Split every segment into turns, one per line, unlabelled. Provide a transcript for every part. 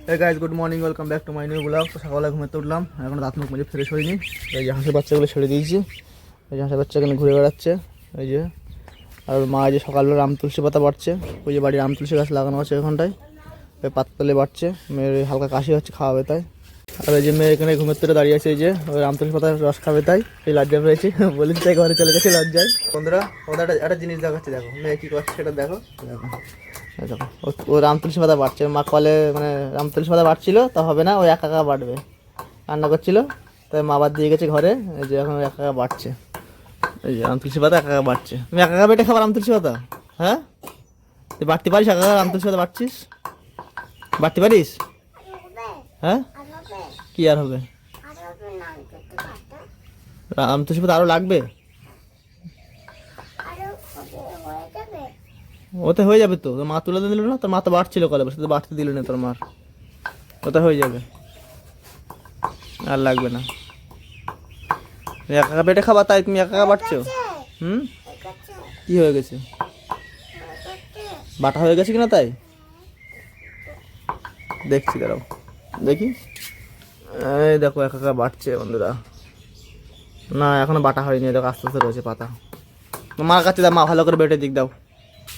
Hey guys, good morning, welcome back to my new vlog. তো সকালে ঘুমাতে উঠলাম, এখন দাঁত মুখ মেজে ফ্রেশ হইনি। এই যে হাঁসের বাচ্চাগুলো ছেড়ে দিয়েছি, এই যে হাঁসের বাচ্চা এখানে ঘুরে বেড়াচ্ছে। এই যে আর মা যে সকালবেলা রাম তুলসী পাতা বাড়ছে, ওই যে বাড়ি রাম তুলসী গাছ লাগানো আছে ওখানটায়, ওই পাততলে বাড়ছে। মেয়ের হালকা কাশি হচ্ছে, খাওয়াবে তাই। আর এই যে মেয়ে এখানে ঘুমের থেকে দাঁড়িয়ে আছে, এই যে ওই রাম তুলসী পাতার রস খাবে তাই। এই লজ্জা পেয়েছি, বলেছি তাই ঘরে চলে গেছে লজ্জায়। বন্ধুরা ওদের একটা জিনিস দেখাচ্ছে, দেখো মেয়ে কী করছে সেটা দেখো। দেখো ও রাম তুলসী পাতা বাড়ছে, মা কলে মানে রাম তুলসী পাতা বাড়ছিল, তা হবে না, ওই একা একা বাড়বে। রান্না করছিল তাই মা বাদ দিয়ে গেছে ঘরে, এই যে এখন একা একা বাড়ছে। এই যে রাম তুলসী পাতা একা একা বাড়ছে। তুমি একা একা বেটে খাবার রাম তুলসী পাতা? হ্যাঁ, তুই বাড়তে পারিস? একা একা রাম তুলসী পাতা বাড়ছিস? বাড়তে পারিস? হ্যাঁ, কি আর হবে? রাম তুলসী পাতা আরো লাগবে? ওতে হয়ে যাবে তো, তোর মা তুলে দিল না? তোর মা তো বাড়ছিল কলে বসে, তো বাড়তে দিল না তোর মার, ওতে হয়ে যাবে, আর লাগবে না। একা একা পেটে খাবার তাই তুমি একা একা বাড়ছো? কি হয়ে গেছে? বাটা হয়ে গেছে কিনা তাই দেখছি, দাঁড়াও দেখি। এই দেখো একা একা বাড়ছে বন্ধুরা। না এখনো বাটা হয়নি, দেখো আস্তে আস্তে রয়েছে পাতা। মার কাছে দাও, মা ভালো করে বেটে দিক দাও।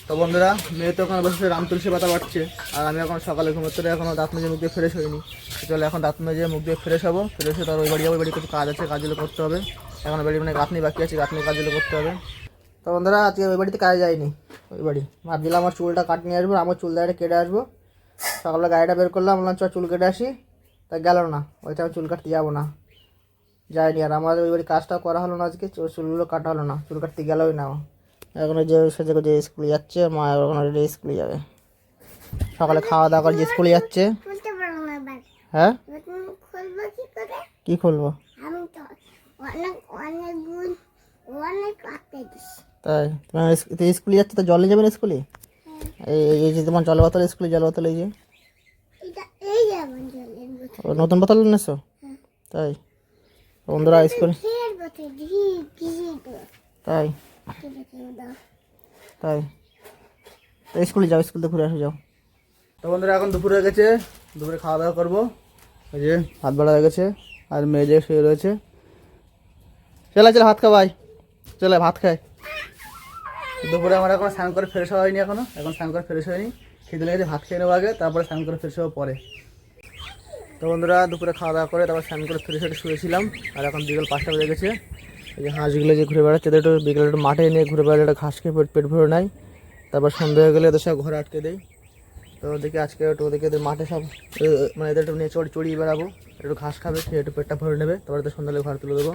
তো বন্ধুরা মেয়ে তো ওখানে বসে রাম তুলসী পাতা বাড়ছে, আর আমি এখন সকালে ঘুমের থেকে এখনও দাঁত মেজে মুখ দিয়ে ফ্রেশ হইনি। চলে এখন দাঁত মেজে মুখ দিয়ে ফ্রেশ হবো, ফ্রেশ হয়ে তার ওই বাড়ি কিছু কাজ আছে, কাজগুলো করতে হবে। এখন বাড়ি মানে গাঁথনি বাকি আছে, গাঁথনি কাজগুলো করতে হবে। তো বন্ধুরা আজকে ওই বাড়িতে কাজে যায়নি, ওই বাড়ি ভাবছিলাম আমার চুলটা কাট নিয়ে আসবো, আমার চুল দাঁড়িয়ে কেটে আসবো। সকালে গাড়িটা বের করলাম, বললাম চ চুল কেটে আসি, তা গেল না, ওইটা আমি চুল কাটতে যাবো না, যায়নি। আর আমাদের ওই বাড়ি কাজটা করা হলো না আজকে, চুলগুলো কাটা হলো না, চুল কাটতে গেলোই না। এখন যে সেজে যে স্কুলে যাচ্ছে, মা এখন অলরেডি স্কুলে যাবে, সকালে খাওয়া দাওয়া করে যে স্কুলে যাচ্ছে। হ্যাঁ কি খুলবো? তাই তুমি স্কুলে যাচ্ছে, তো জলে যাবে না স্কুলে? এই যে তোমার জল বোতল, স্কুলে জল বোতল, এই যে নতুন বোতল এনেছো? তাই বন্ধুরা স্কুল, তাই তাই স্কুলে যাও, স্কুল থেকে ঘুরে আসে যাও। তো বন্ধুরা এখন দুপুর হয়ে গেছে, দুপুরে খাওয়া দাওয়া করবো। এই যে ভাত বাড়া হয়ে গেছে, আর মেয়ে যে শুয়ে রয়েছে। চলে ভাত খাওয়াই, চলে ভাত খাই। দুপুরে আমার এখন স্নান করে ফ্রেশ হওয়া হয়নি, এখন স্নান করে ফ্রেশ হয়নি, খিদে লেগেছে, ভাত খেয়ে নেবো আগে, তারপরে স্নান করে ফ্রেশ হওয়ার পরে। তো বন্ধুরা দুপুরে খাওয়া দাওয়া করে তারপর স্নান করে ফ্রেশ হয়ে শুয়েছিলাম, আর এখন বিকেল 5টা বেজে গেছে। এই যে হাঁসগুলো যে ঘুরে বেড়াচ্ছে, একটু বিকেলে একটু মাঠে নিয়ে ঘুরে বেড়ালে একটা ঘাস খেয়ে পেট ভরে নেয়, তারপর সন্ধ্যা হয়ে গেলে এদের সব ঘরে আটকে দেয়। তো দেখি আজকে একটু ওদেরকে এদের মাঠে সব মানে এদের একটু নিয়ে চড়িয়ে বেড়াবো, একটু ঘাস খাবে, খেয়ে একটু পেটটা ভরে নেবে, তারপরে এদের সন্ধ্যালে ঘরে তুলে দেবো।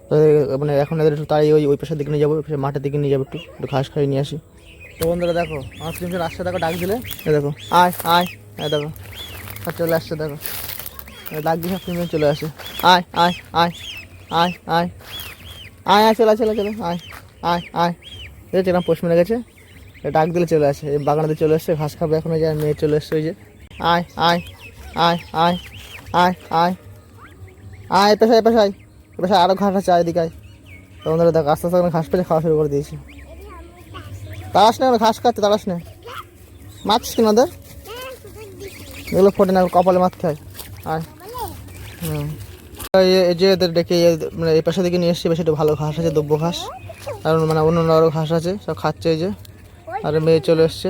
তো মানে এখন এদের একটু তাই ওই পাশের দিকে নিয়ে যাবো, মাঠের দিকে নিয়ে যাবো, একটু ঘাস খাইয়ে নিয়ে আসি। তো বন্ধুরা দেখো আমার তিনশো রাস্তা দেখো ডাক দিলে, দেখো আয় আয়, দেখো আর চলে আসছে, দেখো ডাক দিয়ে সব তিনজন চলে আসে, আয় আয় আয় আয় আয় আয় আয়, চলে চলে চলে আয় আয় আয়, দেখেছি এরকম পোষ মেরে গেছে, ডাক দিলে চলে আসে। এই বাগানাতে চলে এসছে, ঘাস খাবে এখন, যায় মেয়ে চলে এসছে, ওই যে আয় আয় আয় আয় আয় আয় আয়, পেশায় পেশায় পেশায় আরও ঘাস আছে, এদিকে আয়। তো বন্ধুরা দেখো আস্তে আস্তে ঘাস পেয়ে খাওয়া শুরু করে দিয়েছি। তাড়াস না, ঘাস খাচ্ছে, তাড়াস না, মারছিস কিনা ওদের, এগুলো ফোটে না, কপালে মারতে হয়। আয় এই যে এদের ডেকে মানে এই পাশে দিকে নিয়ে এসছি, বেশি একটু ভালো ঘাস আছে, দ্রব্য ঘাস, আর মানে অন্য আরও ঘাস আছে, সব খাচ্ছে। এই যে আর মেয়ে চলে এসছে,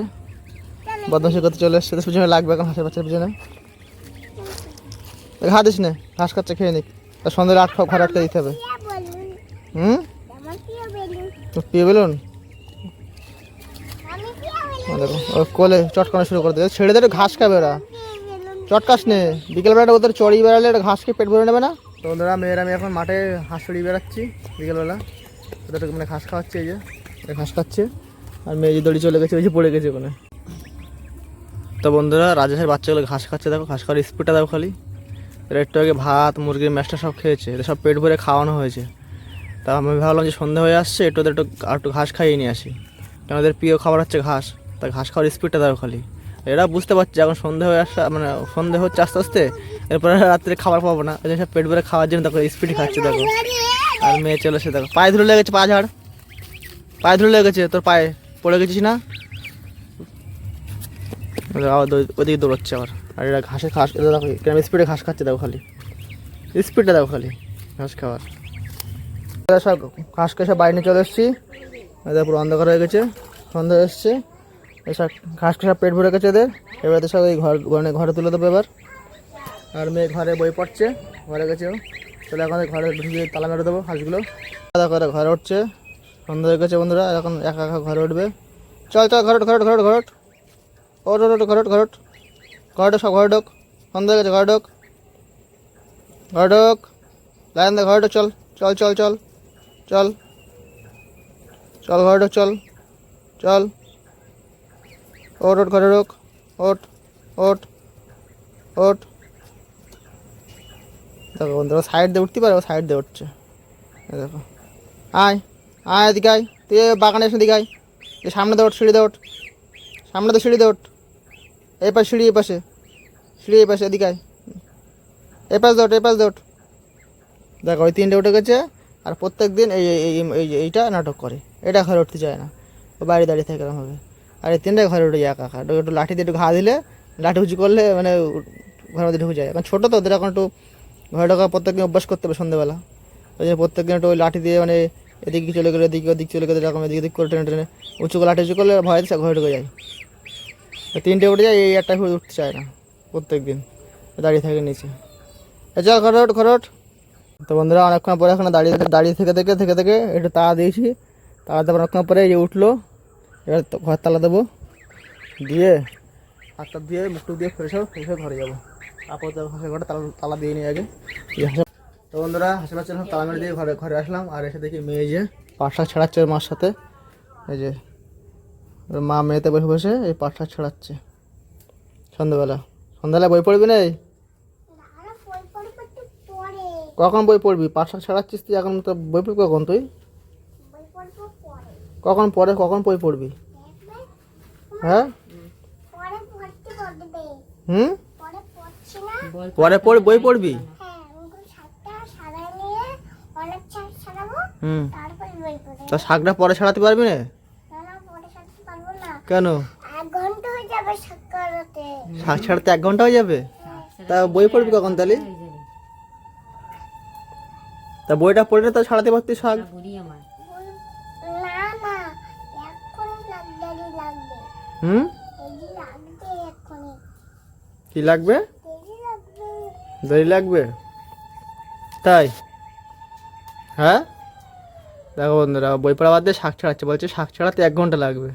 বদমাশি করতে চলে এসছে, তো পিছনে লাগবে এখন হাঁসের বাচ্চার পিছনে। ঘা দিস না, ঘাস খাচ্ছে, খেয়ে নিক, তার সন্ধ্যে ঘরে আটকে দিতে হবে। প্রিয় বেলুন দেখো ও কোলে চটকানো শুরু করে দেবে, ছেড়ে দেবে, ঘাস খাবে ওরা, চটকাস নে, বিকেলবেলাটা ওদের চড়িয়ে বেড়ালে একটা ঘাস খেয়ে পেট ভরে নেবে না। তো বন্ধুরা মেয়ের আমি এখন মাঠে হাঁস চড়িয়ে বেড়াচ্ছি বিকেলবেলা, ওদের মানে ঘাস খাওয়াচ্ছে, এই যে ঘাস খাচ্ছে, আর মেয়ে যে দড়ি চলে গেছে, ওই যে পড়ে গেছে ওখানে। তো বন্ধুরা রাজেশের বাচ্চাগুলো ঘাস খাচ্ছে, দেখো ঘাস খাওয়ার স্পিডটা দেখো খালি। এরা একটু আগে ভাত মুরগির ম্যাশটা সব খেয়েছে, এদের সব পেট ভরে খাওয়ানো হয়েছে। তা আমি ভাবলাম যে সন্ধ্যা হয়ে আসছে, একটু একটু ঘাস খাইয়ে নিয়ে আসি, কারণ ওদের প্রিয় খাবার হচ্ছে ঘাস, তা ঘাস খাওয়ার স্পিডটা দেখো খালি। এরা বুঝতে পারছে এখন সন্ধ্যা হয়ে আসা, মানে সন্ধ্যা হচ্ছে আস্তে আস্তে, এরপরে রাত্রে খাবার পাবো না, ওই জন্য সব পেট ভরে খাওয়ার জন্য দেখো স্পিডই খাচ্ছে, দেখো। আর মেয়ে চলে এসে দেখো পায়ে ধরে লেগেছে, পা ঝাড়, পায়ে ধরে লেগেছে, তোর পায়ে পড়ে গেছিস না, ওদিকে দৌড়চ্ছে আবার। আর এরা ঘাস এটা দেখো কেমন স্পিডে ঘাস খাচ্ছে, দেখো খালি স্পিডটা দেখো খালি ঘাস খাওয়ার। সব ঘাস খেয়ে সব বাইরে নিয়ে চলে এসেছি, এদের পুরো অন্ধকার হয়ে গেছে, সন্ধ্যা এসছে। এসব ঘাস খেয়ে সব পেট ভরে গেছে এদের। এবার তো সব এই ঘরে তুলে দেবো এবার। আর মেয়ে ঘরে বই পড়ছে, ঘরে গেছে ও। চলে এখন ঘরে ঢুকিয়ে তালা মেরে দেবো হাঁসগুলো। দেখো ঘরে উঠছে, সন্ধ্যা হয়ে গেছে বন্ধুরা, এখন একা একা ঘরে উঠবে। চল চল ঘরট ঘরট ঘরট ঘরট ওট ওট ওট ঘরট ঘরট ঘরট সব ঘরে ঢোক, সন্ধ্যা হয়ে গেছে ঘরে ঢোক ঘরে ঢোক লাইন দে ঘরে ঢোক। চল চল চল চল চল চল ঘরে ঢোক চল চল ওট ওট ঘরে ঢোক ওট ওট ওট। দেখো বন্ধুরা সাইড দিয়ে উঠতে পারে, ও সাইড দিয়ে উঠছে। দেখো আয় আয় এদিকে আয়, তুই বাগানে এসে দিকে আয়। সামনে দৌড়, সিঁড়ি দৌড়, সামনে তো সিঁড়ি দৌড়। এই পাশে সিঁড়ি, এই পাশে সিঁড়ি, এই পাশে এদিকে আয়। এই পাশ দৌড়, এই পাশ দৌড়। দেখো ওই 3টে উঠে গেছে। আর প্রত্যেক দিন এইটা নাটক করে, এটা ঘরে উঠতে চায় না, ও বাইরে দাঁড়িয়ে থাকে এরকমভাবে। আর এই 3টে ঘরে উঠে যায় একা একা। একটু লাঠি দিয়ে একটু ঘা দিলে, লাঠি উঁচু করলে মানে ঘরের মধ্যে ঢুকে যায়। এখন ছোটো তো ওদের এখন একটু ঘরে ঢোকা প্রত্যেকদিন অভ্যাস করতে হবে সন্ধ্যেবেলা। ওই জন্য প্রত্যেকদিন একটু ওই লাঠি দিয়ে মানে এদিকে চলে গেলে এদিকে, ওদিক চলে গেলে এরকম এদিক করে টেনে টেনে উঁচু করে লাঠি উঁচু করলে ভয় দিচ্ছে ঘরে ঢুকে যায়। 3টে উঠে যায়, এই একটা ঘরে উঠতে চায় না, প্রত্যেক দিন দাঁড়িয়ে থাকে নিচে। চল ঘরট ঘরট। তো বন্ধুরা অনেকক্ষণ পরে এখন দাঁড়িয়ে থেকে একটু তাড়া দিয়েছি। তাড়া দেওয়ার অনেকক্ষণ পরে এই উঠলো। এবার ঘর তালা দেবো, দিয়ে হাতটা দিয়ে মুখটুক দিয়ে ফ্রেশ হয়ে ঘরে যাবো। আপাতত হাঁসের ঘরে তালা দিয়ে নিই আগে। তো বন্ধুরা হাঁসের বাচ্চা সব তালা মেরে দিয়ে ঘরে আসলাম। আর এসে দেখি মেয়ে যে পাট শাক ছাড়াচ্ছে ওর মার সাথে। এই যে মা মেয়েতে বসে বসে এই পাট শাক ছাড়াচ্ছে সন্ধ্যাবেলায় বই পড়বি না? কখন বই পড়বি? পাট শাক ছাড়াচ্ছিস তুই, এখন তো বই পড়বি কখন তুই? কখন বই পড়বি? হ্যাঁ পরে বই পড়বি? তা শাকটা পরে ছাড়াতে পারবি না? কেন? শাক ছাড়াতে 1 ঘন্টা হয়ে যাবে? তা বই পড়বি কখন তাহলে? তা বইটা পড়লে তো ছাড়াতে পারতি শাক। কি লাগবে? দেরি লাগবে তাই? হ্যাঁ দেখো বন্ধুরা বই পড়া বাদ দিয়ে শাক ছাড়াচ্ছে, বলছে শাক ছাড়াতে 1 ঘন্টা লাগবে।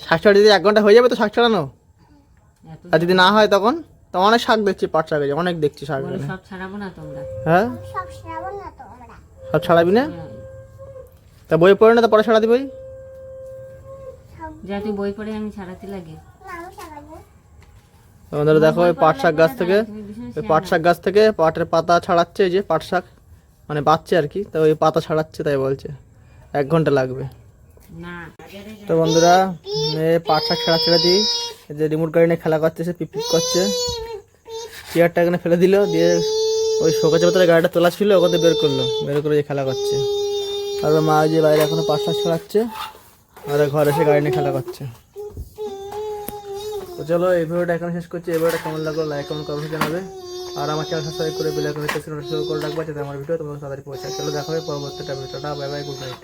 শাক ছাড়া যদি 1 ঘন্টা হয়ে যাবে তো শাক ছাড়ানো। আর যদি না হয় তখন তো অনেক শাক দেখছি, পাট শাক আছে অনেক দেখছি শাক। হ্যাঁ সব ছাড়াবি না? তা বই পড়ে না তো পরে ছাড়াতে বই?
বই পড়ে আমি ছাড়াতে লাগে।
আমাদের দেখো ওই পাট শাক গাছ থেকে পাটের পাতা ছাড়াচ্ছে, এই যে পাট শাক মানে বাচ্চা আর কি, তো ওই পাতা ছাড়াচ্ছে তাই বলছে 1 ঘন্টা লাগবে। তো বন্ধুরা মেয়ে পাট শাক ছেড়ে দিই, যে রিমোট গাড়ি নিয়ে খেলা করছে, সে পিপ করছে। চেয়ারটা এখানে ফেলে দিল, দিয়ে ওই শোকেজের ভেতরে গাড়িটা তোলা ছিল ওখানে বের করে যে খেলা করছে। আর মা যে বাইরে এখনো পাট শাক ছড়াচ্ছে, আর ঘরে এসে গাড়ি নিয়ে খেলা করছে। তো চলো এই ভিডিওটা এখানে শেষ করছি। এই ভিডিওটা কেমন লাগলো লাইক কমেন্ট করে জানাবে। আর আমার চ্যানেল সাবস্ক্রাইব করে বেল আইকন প্রেস করে রাখবে যাতে আমার ভিডিও তোমাদের তাড়াতাড়ি পৌঁছায়। চলো দেখা হবে পরবর্তী ভিডিওটা। Bye bye, good night.